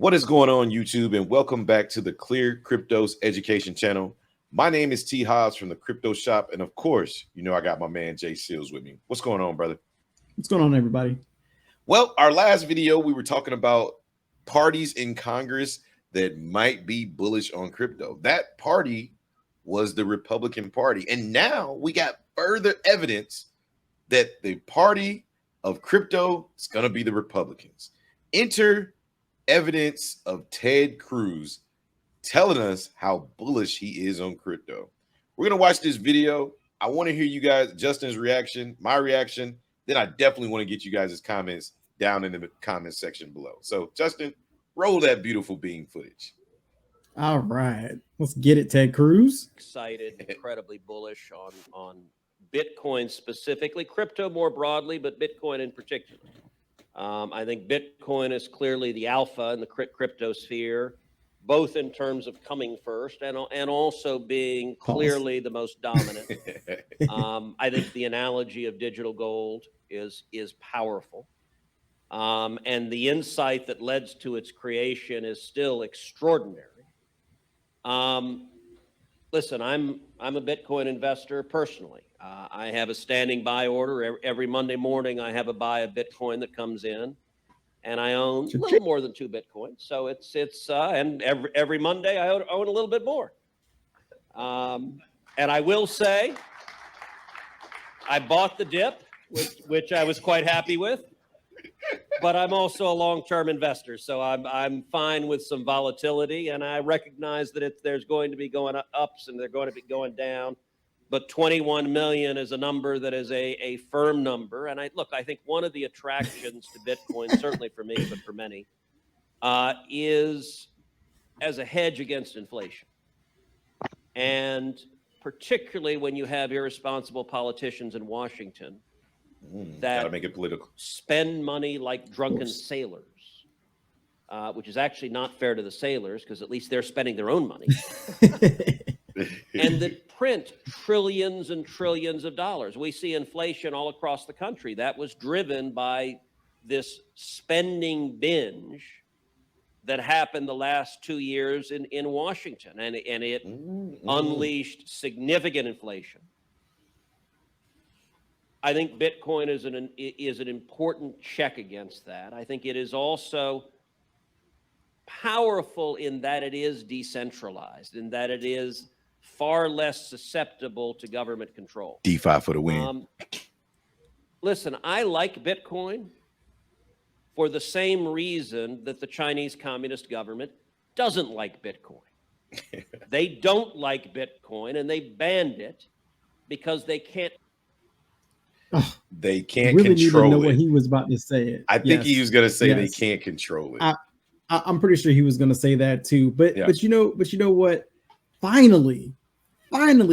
What is going on, YouTube? And welcome back to the ClearCryptos education channel. My name is T. Hobbs from the Crypto Shop. And of course, you know, I got my man Jay Seals with me. What's going on, brother? What's going on, everybody? Well, our last video, we were talking about parties in Congress that might be bullish on crypto. That party was the Republican Party. And now we got further evidence that the party of crypto is going to be the Republicans. Enter evidence of Ted Cruz telling us how bullish he is on crypto. We're going to watch this video. I want to hear you guys, Justin's reaction, my reaction. Then I definitely want to get you guys' comments down in the comment section below. So, Justin, roll that beautiful bean footage. All right, let's get it, Ted Cruz. Excited, incredibly bullish on Bitcoin specifically, crypto more broadly, but Bitcoin in particular. I think Bitcoin is clearly the alpha in the crypto sphere, both in terms of coming first and also being clearly the most dominant. I think the analogy of digital gold is powerful. And the insight that led to its creation is still extraordinary. Listen, I'm a Bitcoin investor personally. I have a standing buy order every Monday morning. I have a buy of Bitcoin that comes in, and I own a little more than 2 Bitcoins. So it's and every Monday I own a little bit more. And I will say, I bought the dip, which I was quite happy with. But I'm also a long-term investor, so I'm fine with some volatility, and I recognize that there's going to be going ups and they're going to be going down. But 21 million is a number that is a firm number. And I think one of the attractions to Bitcoin, certainly for me, but for many, is as a hedge against inflation. And particularly when you have irresponsible politicians in Washington that gotta make it political, spend money like drunken sailors, which is actually not fair to the sailors because at least they're spending their own money. And that print trillions and trillions of dollars. We see inflation all across the country. That was driven by this spending binge that happened the last 2 years in Washington, and it unleashed significant inflation. I think Bitcoin is an important check against that. I think it is also powerful in that it is decentralized, in that it is far less susceptible to government control. DeFi for the win. Listen, I like Bitcoin for the same reason that the Chinese Communist government doesn't like Bitcoin. They don't like Bitcoin, and they banned it because they can't. They can't really control need to know it. what he was about to say. It. I think he was going to say they can't control it. I'm pretty sure he was going to say that too. But you know what? Finally,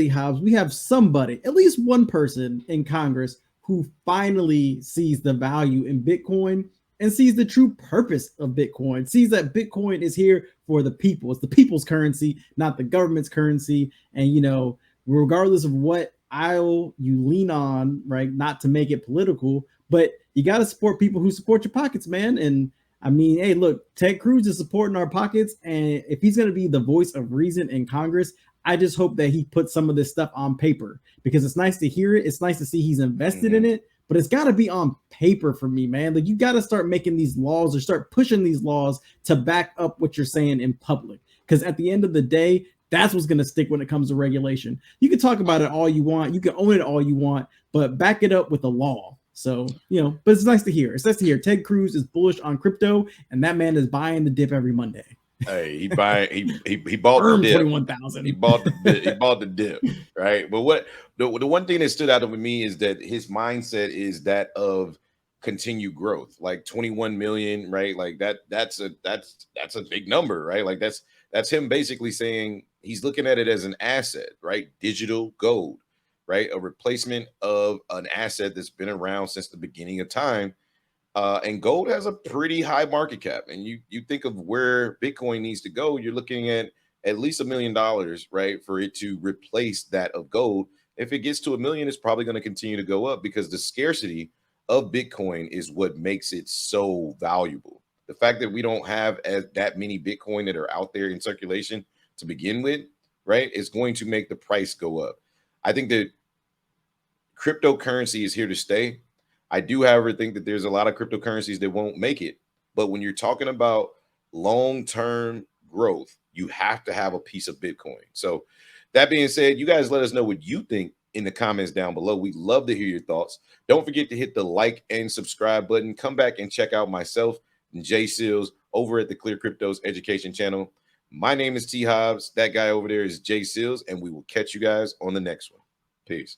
Hobbs, we have somebody, at least one person in Congress who finally sees the value in Bitcoin and sees the true purpose of Bitcoin, sees that Bitcoin is here for the people. It's the people's currency, not the government's currency. And, you know, regardless of what aisle you lean on, right, not to make it political, but you got to support people who support your pockets, man. And I mean, hey, look, Ted Cruz is supporting our pockets. And if he's going to be the voice of reason in Congress, I just hope that he puts some of this stuff on paper, because it's nice to hear it. It's nice to see he's invested in it, but it's got to be on paper for me, man. Like, you got to start making these laws or start pushing these laws to back up what you're saying in public. Because at the end of the day, that's what's going to stick when it comes to regulation. You can talk about it all you want. You can own it all you want, but back it up with a law. So, you know, but it's nice to hear. It's nice to hear Ted Cruz is bullish on crypto, and that man is buying the dip every Monday. Hey, he bought the dip. 21,000. He bought the dip, right? But the one thing that stood out to me is that his mindset is that of continued growth, like 21 million, right? Like that's a big number, right? Like that's him basically saying he's looking at it as an asset, right? Digital gold, right? A replacement of an asset that's been around since the beginning of time. And gold has a pretty high market cap. And you think of where Bitcoin needs to go, you're looking at least $1 million, right? For it to replace that of gold. If it gets to $1 million, it's probably going to continue to go up because the scarcity of Bitcoin is what makes it so valuable. The fact that we don't have that many Bitcoin that are out there in circulation to begin with, right, is going to make the price go up. I think that cryptocurrency is here to stay. I do, however, think that there's a lot of cryptocurrencies that won't make it. But when you're talking about long-term growth, you have to have a piece of Bitcoin. So that being said, you guys let us know what you think in the comments down below. We'd love to hear your thoughts. Don't forget to hit the like and subscribe button. Come back and check out myself and Jay Seals over at the ClearCryptos Education Channel. My name is T Hobbs. That guy over there is Jay Seals, and we will catch you guys on the next one. Peace.